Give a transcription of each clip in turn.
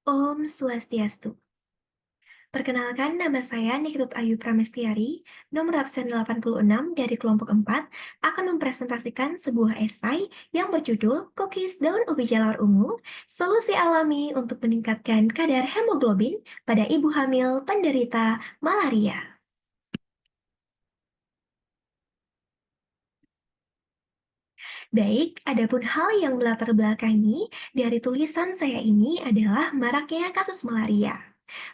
Om Swastiastu. Perkenalkan, nama saya Nikitut Ayu Pramestiari, nomor absen 86 dari kelompok 4, akan mempresentasikan sebuah esai yang berjudul Cookies Daun Ubi Jalar Ungu, Solusi Alami untuk Meningkatkan Kadar Hemoglobin pada Ibu Hamil Penderita Malaria. Baik, adapun hal yang melatar belakangi dari tulisan saya ini adalah maraknya kasus malaria.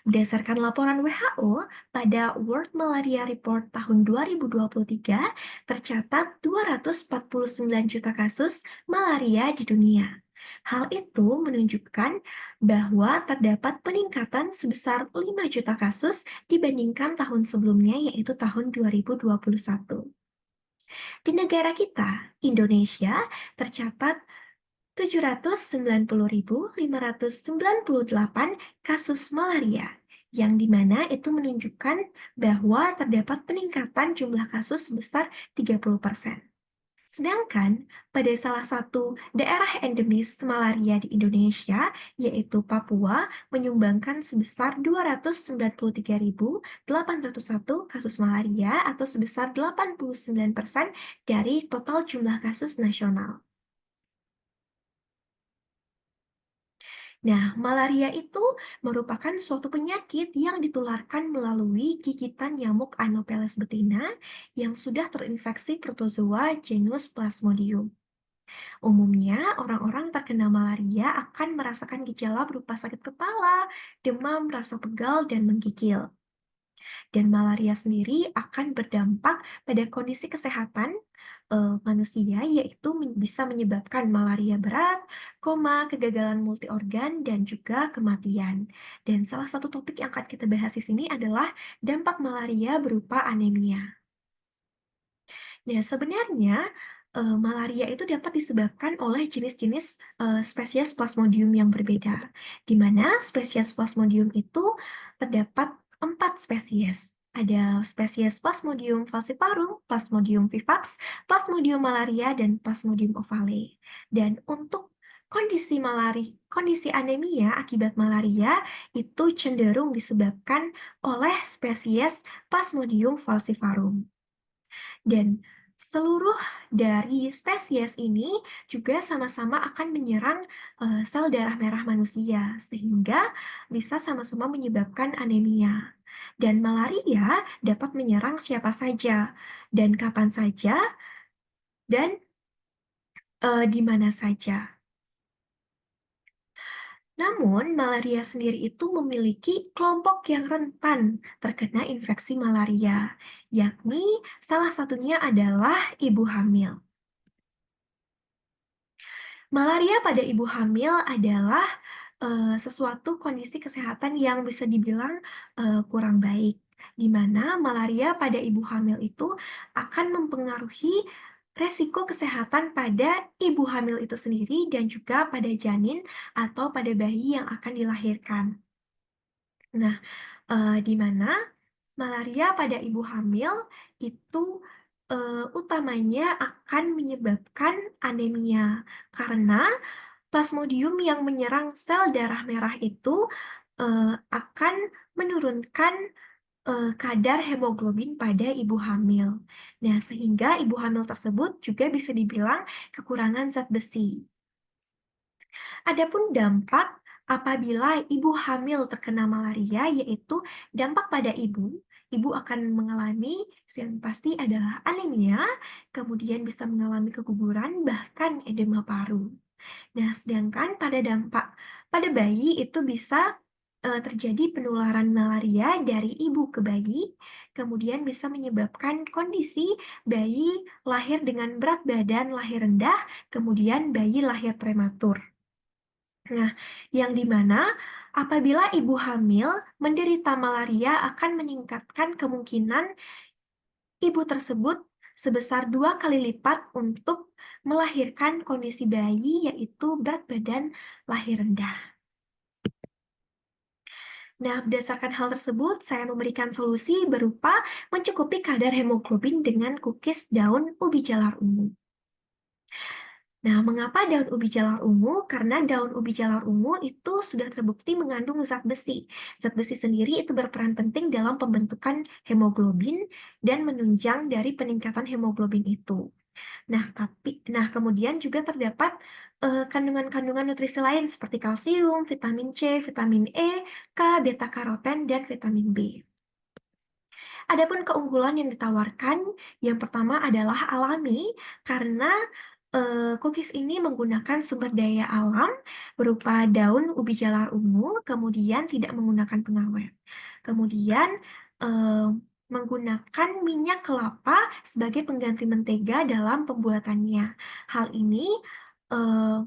Berdasarkan laporan WHO pada World Malaria Report tahun 2023, tercatat 249 juta kasus malaria di dunia. Hal itu menunjukkan bahwa terdapat peningkatan sebesar 5 juta kasus dibandingkan tahun sebelumnya, yaitu tahun 2021. Di negara kita, Indonesia, tercatat 790.598 kasus malaria, yang dimana itu menunjukkan bahwa terdapat peningkatan jumlah kasus sebesar 30%. Sedangkan pada salah satu daerah endemis malaria di Indonesia, yaitu Papua, menyumbangkan sebesar 293.801 kasus malaria atau sebesar 89% dari total jumlah kasus nasional. Nah, malaria itu merupakan suatu penyakit yang ditularkan melalui gigitan nyamuk Anopheles betina yang sudah terinfeksi protozoa genus Plasmodium. Umumnya, orang-orang terkena malaria akan merasakan gejala berupa sakit kepala, demam, rasa pegal, dan menggigil. Dan malaria sendiri akan berdampak pada kondisi kesehatan manusia, yaitu bisa menyebabkan malaria berat, koma, kegagalan multiorgan, dan juga kematian. Dan salah satu topik yang akan kita bahas di sini adalah dampak malaria berupa anemia. Nah, sebenarnya malaria itu dapat disebabkan oleh jenis-jenis spesies Plasmodium yang berbeda, di mana spesies Plasmodium itu terdapat 4 spesies. Ada spesies Plasmodium falciparum, Plasmodium vivax, Plasmodium malaria, dan Plasmodium ovale. Dan untuk kondisi anemia akibat malaria itu cenderung disebabkan oleh spesies Plasmodium falciparum. Dan seluruh dari spesies ini juga sama-sama akan menyerang sel darah merah manusia, sehingga bisa sama-sama menyebabkan anemia. Dan malaria dapat menyerang siapa saja, dan kapan saja, dan di mana saja. Namun, malaria sendiri itu memiliki kelompok yang rentan terkena infeksi malaria, yakni salah satunya adalah ibu hamil. Malaria pada ibu hamil adalah sesuatu kondisi kesehatan yang bisa dibilang kurang baik, di mana malaria pada ibu hamil itu akan mempengaruhi resiko kesehatan pada ibu hamil itu sendiri dan juga pada janin atau pada bayi yang akan dilahirkan. Nah, di mana malaria pada ibu hamil itu utamanya akan menyebabkan anemia karena Plasmodium yang menyerang sel darah merah itu akan menurunkan kadar hemoglobin pada ibu hamil. Nah, sehingga ibu hamil tersebut juga bisa dibilang kekurangan zat besi. Adapun dampak apabila ibu hamil terkena malaria, yaitu dampak pada ibu, ibu akan mengalami yang pasti adalah anemia, kemudian bisa mengalami keguguran, bahkan edema paru. Nah, sedangkan pada bayi itu bisa terjadi penularan malaria dari ibu ke bayi, kemudian bisa menyebabkan kondisi bayi lahir dengan berat badan lahir rendah, kemudian bayi lahir prematur. Nah, yang dimana apabila ibu hamil menderita malaria akan meningkatkan kemungkinan ibu tersebut sebesar 2 kali lipat untuk melahirkan kondisi bayi, yaitu berat badan lahir rendah. Nah, berdasarkan hal tersebut, saya memberikan solusi berupa mencukupi kadar hemoglobin dengan cookies daun ubi jalar ungu. Nah, mengapa daun ubi jalar ungu? Karena daun ubi jalar ungu itu sudah terbukti mengandung zat besi. Zat besi sendiri itu berperan penting dalam pembentukan hemoglobin dan menunjang dari peningkatan hemoglobin itu. Nah, kemudian juga terdapat kandungan-kandungan nutrisi lain seperti kalsium, vitamin C, vitamin E, K, beta karoten, dan vitamin B. Adapun keunggulan yang ditawarkan, yang pertama adalah alami, karena cookies ini menggunakan sumber daya alam berupa daun ubi jalar ungu, kemudian tidak menggunakan pengawet. Kemudian menggunakan minyak kelapa sebagai pengganti mentega dalam pembuatannya. Hal ini eh,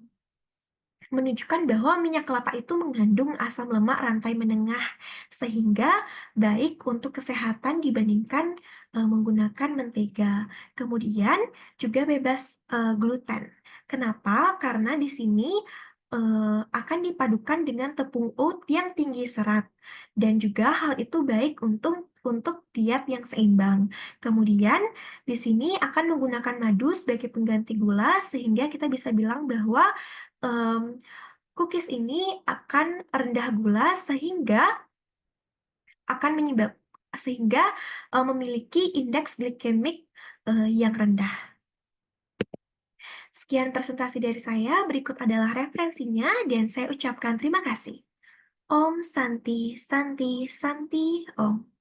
menunjukkan bahwa minyak kelapa itu mengandung asam lemak rantai menengah, sehingga baik untuk kesehatan dibandingkan menggunakan mentega. Kemudian juga bebas gluten. Kenapa? Karena di sini akan dipadukan dengan tepung oat yang tinggi serat, dan juga hal itu baik untuk diet yang seimbang. Kemudian di sini akan menggunakan madu sebagai pengganti gula, sehingga kita bisa bilang bahwa cookies ini akan rendah gula akan menyebab sehingga memiliki indeks glikemik yang rendah. Sekian presentasi dari saya, berikut adalah referensinya dan saya ucapkan terima kasih. Om Santi Santi Santi Om.